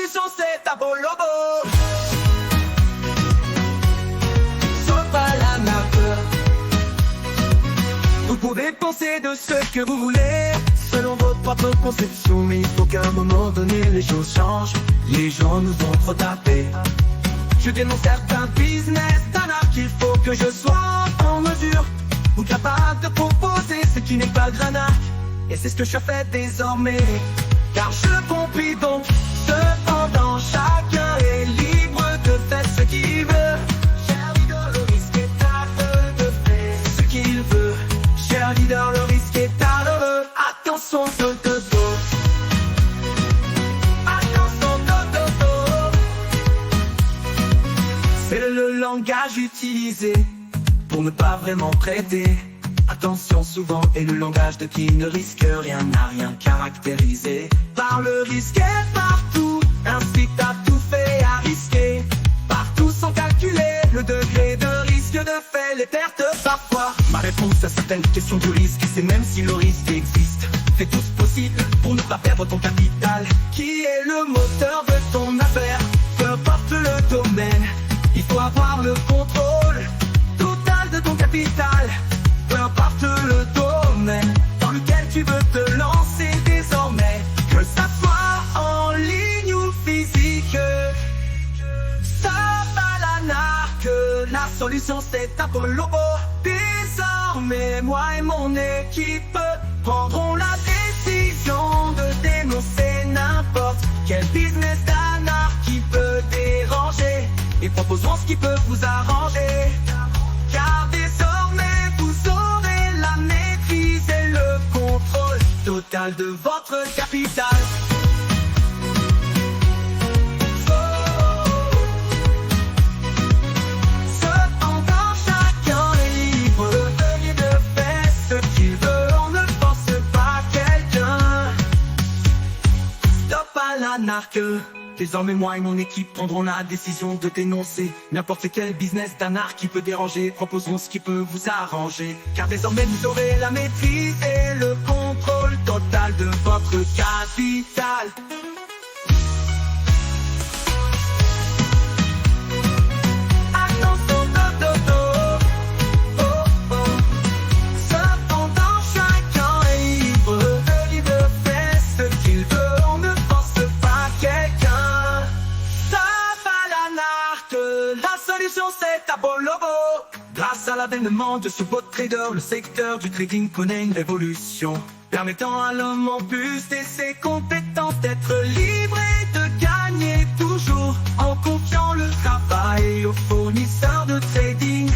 solution c'est Tabolobo. Sopalana. Vous pouvez penser de ce que vous voulez, selon votre propre conception, mais il faut qu'à un moment donné les choses changent. Les gens nous ont trop tapé. Je dénonce certains business d'anarque, il faut que je sois en mesure ou capable de proposer ce qui n'est pas granac. Et c'est ce que je fais désormais, car je compris donc. Cependant chacun est libre de faire ce qu'il veut. Cher leader, le risque est à eux de faire ce qu'il veut. Cher leader, le risque est à eux. Attention, dodo. Attention, dodo. C'est le langage utilisé pour ne pas vraiment prêter attention souvent, et le langage de qui ne risque rien n'a rien caractérisé par le risque est partout, incite à tout fait à risquer, partout sans calculer le degré de risque de fait les pertes parfois. Ma réponse à certaines questions du risque, c'est même si le risque existe, fais tout ce possible pour ne pas perdre ton capital, qui est le moteur de ton affaire. Peu importe le domaine, il faut avoir le contrôle total de ton capital. Peu importe le domaine dans lequel tu veux te lancer désormais, que ça soit en ligne ou physique, ça va la narque. La solution c'est Tabolobo. Désormais moi et mon équipe prendrons la décision de dénoncer n'importe quel business d'anarque qui peut déranger, et proposons ce qui peut vous arranger, car désormais vous aurez la maîtrise et le contrôle total de votre capital. Cependant chacun est libre de faire ce qu'il veut, on ne force pas quelqu'un. Stop à l'anarque. Désormais moi et mon équipe prendrons la décision de dénoncer n'importe quel business d'anarque qui peut déranger, proposerons ce qui peut vous arranger, car désormais vous aurez la maîtrise et le contrôle total de votre capital. Attention, dodo. Oh, oh. Cependant chacun est libre de faire ce qu'il veut, on ne force pas quelqu'un. La solution c'est Tabolobo. Grâce à l'avènement de ce bot trader, le secteur du trading connaît une révolution, permettant à l'homme en plus et ses compétences d'être libre et de gagner toujours, en confiant le travail aux fournisseurs de trading,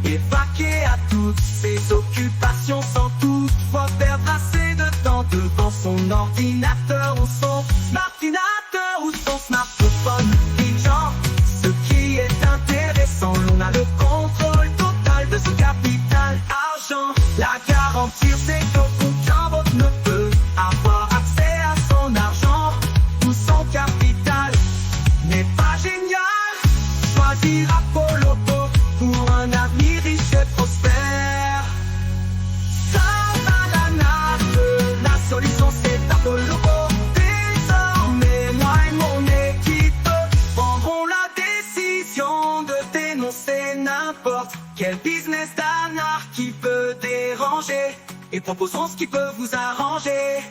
et vaquer à toutes ses occupations sans toutefois perdre assez de temps devant son ordinateur ou son smartinateur ou son smartphone. Ce qui est intéressant, on a le contrôle total de son capital. Argent, la garantie c'est qu'aucun vote ne peut avoir accès à son argent ou son capital. N'est pas génial, choisir Apollobo pour un avenir riche et prospère. Ça va la narque, la solution c'est Apollobo. Désormais moi et mon équipe prendrons la décision de dénoncer n'importe quel business d'anarque qui peut déranger, et proposons ce qui peut vous arranger.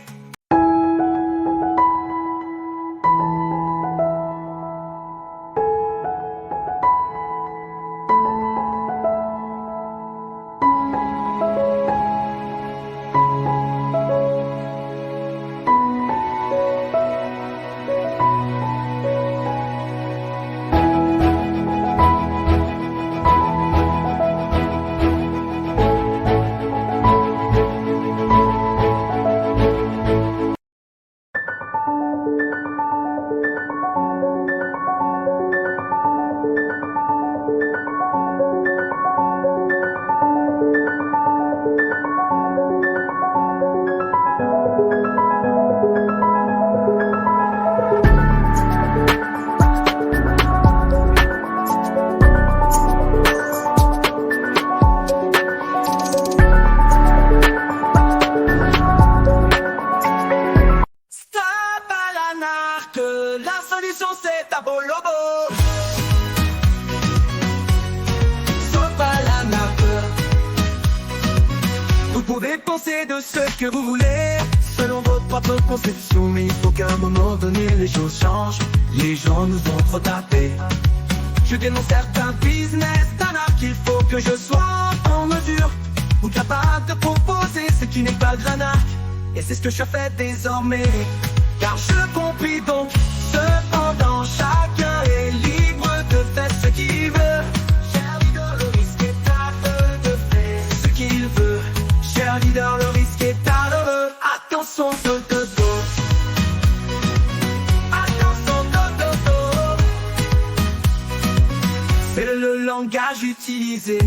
Diabolobo. Sauf à la nappe. Vous pouvez penser de ce que vous voulez, selon votre propre conception, mais il faut qu'à un moment donné les choses changent. Les gens nous ont trop tapé. Je dénonce certains business d'arnaque. Il faut que je sois en mesure ou capable de proposer ce qui n'est pas granac. Et c'est ce que je fais désormais, car je compris donc. Cependant chacun est libre de faire ce qu'il veut. Cher leader, le risque est à eux de faire ce qu'il veut. Cher leader, le risque est à eux. Attention de dos. Attention de dos. C'est le langage utilisé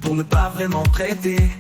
pour ne pas vraiment prêter.